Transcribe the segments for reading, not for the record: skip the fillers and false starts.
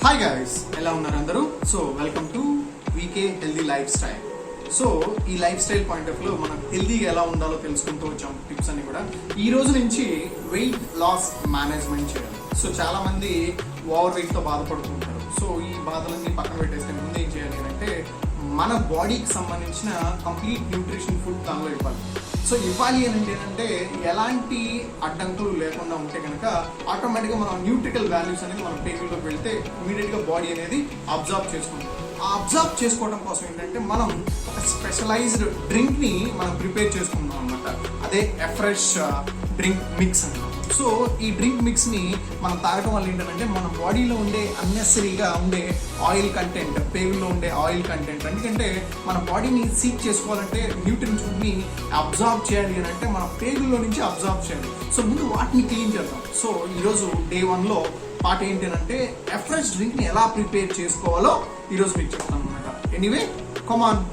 Hi guys, ఎలా ఉన్నారు అందరూ? So welcome to VK healthy life style. So ఈ లైఫ్ స్టైల్ పాయింట్ ఆఫ్ లో మనం హెల్దీగా ఎలా ఉండాలో తెలుసుకుంటూ వచ్చాం టిప్స్ అన్ని కూడా. ఈ రోజు నుంచి వెయిట్ లాస్ మేనేజ్మెంట్ చేయాలి. సో చాలా మంది ఓవర్ వెయిట్ తో బాధపడుతుంటారు. సో ఈ బాధలన్నీ పక్కన పెట్టేస్తే ముందు ఏం చేయాలి అంటే మన బాడీకి సంబంధించిన కంప్లీట్ న్యూట్రిషన్ ఫుడ్ దానిలో ఇవ్వాలి. సో ఇవ్వాలి అని ఏంటంటే ఎలాంటి అడ్డంకులు లేకుండా ఉంటే కనుక ఆటోమేటిక్గా మనం న్యూట్రికల్ వాల్యూస్ అనేది మన టేబుల్లోకి వెళ్తే ఇమీడియట్గా బాడీ అనేది అబ్జర్వ్ చేసుకుంటాం. ఆ అబ్జర్వ్ చేసుకోవడం కోసం ఏంటంటే మనం ఒక స్పెషలైజ్డ్ డ్రింక్ని మనం ప్రిపేర్ చేసుకుంటాం అనమాట. అదే afresh డ్రింక్ మిక్స్ అనమాట. సో ఈ డ్రింక్ మిక్స్ని మనం తాగడం వల్ల ఏంటంటే మన బాడీలో ఉండే అన్నెసరీగా ఉండే ఆయిల్ కంటెంట్, పేగుల్లో ఉండే ఆయిల్ కంటెంట్, ఎందుకంటే మన బాడీని సీక్ చేసుకోవాలంటే న్యూట్రియంట్స్ ఫుడ్ని అబ్జార్బ్ చేయాలి అని అంటే మన పేగుల్లో నుంచి అబ్జార్బ్ చేయాలి. సో ముందు వాటిని క్లీన్ చేద్దాం. సో ఈరోజు డే 1లో పార్ట్ ఏంటి అంటే afresh డ్రింక్ని ఎలా ప్రిపేర్ చేసుకోవాలో ఈరోజు మీకు చెప్తాను అనమాట. ఎనీవే కమాన్.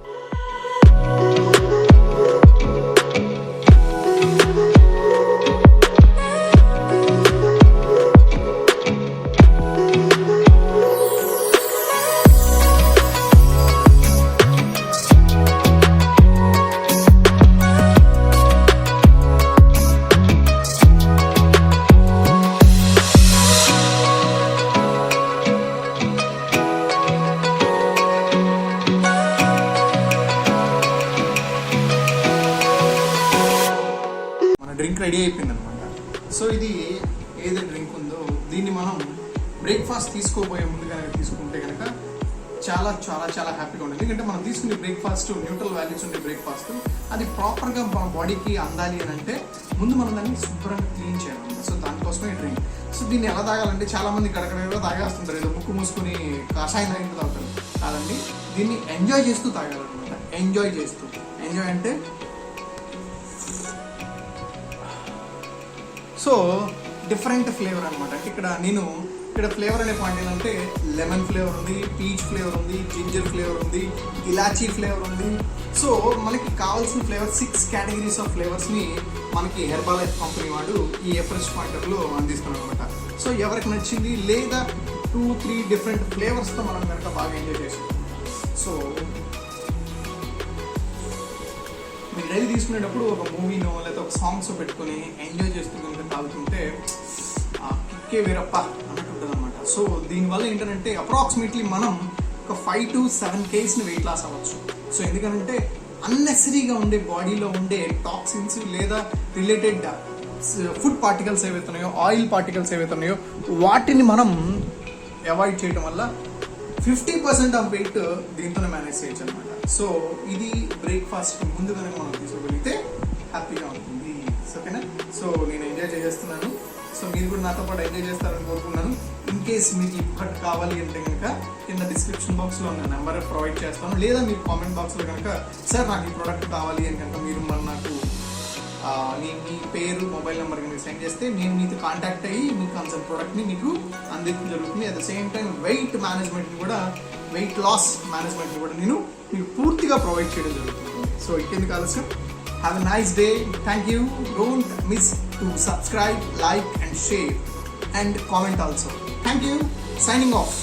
డ్రింక్ రెడీ అయిపోయింది అనమాట. సో ఇది ఏదైతే డ్రింక్ ఉందో దీన్ని మనం బ్రేక్ఫాస్ట్ తీసుకోబోయే ముందు కనుక తీసుకుంటే కనుక చాలా చాలా చాలా హ్యాపీగా ఉంటుంది. ఎందుకంటే మనం తీసుకునే బ్రేక్ఫాస్ట్ న్యూట్రల్ వాల్యూస్ ఉండే బ్రేక్ఫాస్ట్ అది ప్రాపర్గా మన బాడీకి అందాలి అని అంటే ముందు మనం దాన్ని శుభ్రంగా క్లీన్ చేయాలన్నమాట. సో దానికోసమే డ్రింక్. సో దీన్ని ఎలా తాగాలంటే చాలా మంది గడగడగా తాగేస్తుంటారు, ఏదో ముక్కు మూసుకుని కాషాయం తాగితే తాగుతారు కాదండి. దీన్ని ఎంజాయ్ చేస్తూ తాగాలన్నమాట. ఎంజాయ్ చేస్తూ. ఎంజాయ్ అంటే సో డిఫరెంట్ ఫ్లేవర్ అనమాట. ఇక్కడ ఫ్లేవర్ అనే పాయింట్ ఏంటంటే లెమన్ ఫ్లేవర్ ఉంది, పీచ్ ఫ్లేవర్ ఉంది, జింజర్ ఫ్లేవర్ ఉంది, ఇలాచీ ఫ్లేవర్ ఉంది. సో మనకి కావాల్సిన ఫ్లేవర్ 6 కేటగిరీస్ ఆఫ్ ఫ్లేవర్స్ని మనకి herbalife కంపెనీ వాడు ఈ afresh పాయింటర్లో అందిస్తున్నారు అనమాట. సో ఎవరికి నచ్చింది లేదా 2-3 డిఫరెంట్ ఫ్లేవర్స్తో మనం కనుక బాగా ఎంజాయ్ చేసాం. సో మీరు డైలీ తీసుకునేటప్పుడు ఒక మూవీనో లేదా ఒక సాంగ్స్ పెట్టుకొని ఎంజాయ్ చేస్తూ కనుక తాగుతుంటే కిక్కే వేరప్ప అన్నట్టు ఉంటుంది అనమాట. సో దీనివల్ల ఏంటంటే అప్రాక్సిమేట్లీ మనం ఒక 5 to 7 kgs వెయిట్ లాస్ అవ్వచ్చు. సో ఎందుకంటే అన్నెసరీగా ఉండే బాడీలో ఉండే టాక్సిన్స్ లేదా రిలేటెడ్ ఫుడ్ పార్టికల్స్ ఏవైతున్నాయో, ఆయిల్ పార్టికల్స్ ఏవైతున్నాయో వాటిని మనం అవాయిడ్ చేయడం వల్ల 50% ఆఫ్ వెయిట్ దీంతోనే మేనేజ్ చేయొచ్చు అనమాట. సో ఇది బ్రేక్ఫాస్ట్ ముందు కనుక మనం తీసుకోగలిగితే హ్యాపీగా ఉంటుంది. ఓకేనా? సో నేను ఎంజాయ్ చేస్తున్నాను. సో మీరు కూడా నాతో పాటు ఎంజాయ్ చేస్తారని కోరుకున్నాను. ఇన్ కేస్ మీకు ఈ ప్రొడక్ట్ కావాలి అంటే కనుక కింద డిస్క్రిప్షన్ బాక్స్లో ఉన్న నెంబర్ ప్రొవైడ్ చేస్తాను, లేదా మీరు కామెంట్ బాక్స్లో కనుక సార్ నాకు ఈ ప్రోడక్ట్ కావాలి అని కనుక మీరు మరి నాకు మీ పేరు, మొబైల్ నెంబర్ కనుక సెండ్ చేస్తే నేను మీతో కాంటాక్ట్ అయ్యి మీ కన్సర్న్ ప్రోడక్ట్ని మీకు అందించడం జరుగుతుంది. At the same time weight మేనేజ్మెంట్ని కూడా, వెయిట్ లాస్ మేనేజ్మెంట్ని కూడా నేను మీకు పూర్తిగా ప్రొవైడ్ చేయడం జరుగుతుంది. సో ఇంకెందుకు ఆలస్యం, have a nice day. Thank you. Don't miss to subscribe, like and share and comment also. Thank you. Signing off.